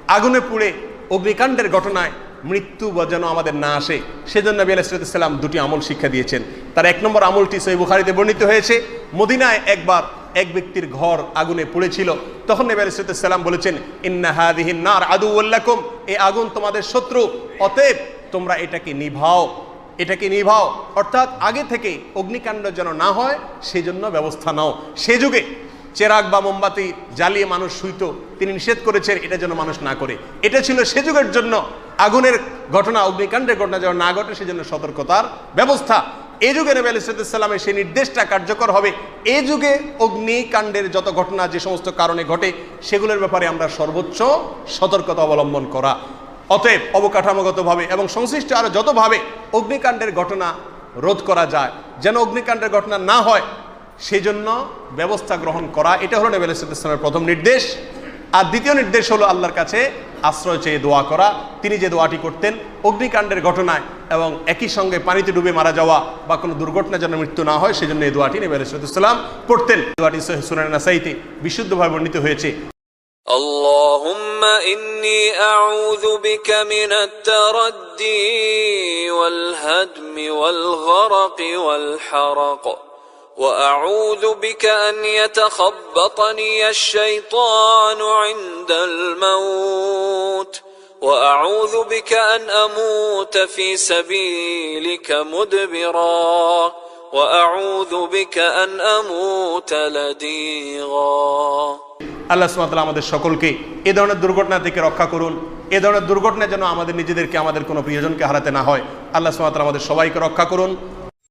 আগুনে পুড়ে অগ্নিকাণ্ডের ঘটনায় মৃত্যু যেন আমাদের না আসে, সেজন্য নবী আলাইহিস সালাম দুটি আমল শিক্ষা দিয়েছেন। তার এক নম্বর আমলটি সহিহ বুখারীতে বর্ণিত হয়েছে। মদিনায় একবার এক ব্যক্তির ঘর আগুনে পুড়েছিল, তখন নবী আলাইহিস সালাম বলেছেন, ইন্না হাযিহিন নার আদুউল লাকুম, এই আগুন তোমাদের শত্রু, অতএব তোমরা এটাকে নিভাও। অর্থাৎ আগে থেকে অগ্নিকাণ্ড যেন না হয় সেজন্য ব্যবস্থা নাও। সে যুগে চেরাগ বা মোমবাতি জ্বালিয়ে মানুষ শুইত, তিনি নিষেধ করেছেন এটা যেন মানুষ না করে। এটা ছিল সে যুগের জন্য আগুনের ঘটনা, অগ্নিকাণ্ডের ঘটনা যেন না ঘটে সেজন্য সতর্কতার ব্যবস্থা। এই যুগে নবী আলাইহিস সালামের সেই নির্দেশটা কার্যকর হবে। এই যুগে অগ্নিকাণ্ডের যত ঘটনা যে সমস্ত কারণে ঘটে সেগুলোর ব্যাপারে আমরা সর্বোচ্চ সতর্কতা অবলম্বন করা। অতএব অবকাঠামোগতভাবে এবং সংশ্লিষ্ট আরো যতভাবে অগ্নিকাণ্ডের ঘটনা রোধ করা যায়, যেন অগ্নিকাণ্ডের ঘটনা না হয় সেই জন্য ব্যবস্থা গ্রহণ করা, এটা হলো নবী আলাইহিস সালামের প্রথম নির্দেশ। আর দ্বিতীয় নির্দেশ হলো আল্লাহর কাছে আশ্রয় চেয়ে দোয়া করা। তিনি যে দোয়াটি করতেন অগ্নিকাণ্ডের ঘটনায় এবং একই সঙ্গে পানিতে ডুবে মারা যাওয়া বা কোনো দুর্ঘটনা যেন মৃত্যু না হয় সেজন্য এই দোয়াটি নবী আলাইহিস সালাম পড়তেন। দোয়াটি সুনানে নাসাইতে বিশুদ্ধভাবে বর্ণিত হয়েছে। اللهم إني أعوذ بك من التردي والهدم والغرق والحرق وأعوذ بك أن يتخبطني الشيطان عند الموت وأعوذ بك أن أموت في سبيلك مدبرا وأعوذ بك أن أموت لديغا। আল্লাহ সুবহানাহু ওয়া তাআলা আমাদের সকলকে এ ধরনের দুর্ঘটনা থেকে রক্ষা করুন। এ ধরনের দুর্ঘটনা যেন আমাদের নিজেদেরকে, আমাদের কোনো প্রিয়জনকে হারাতে না হয়। আল্লাহ সুবহানাহু ওয়া তাআলা আমাদের সবাইকে রক্ষা করুন।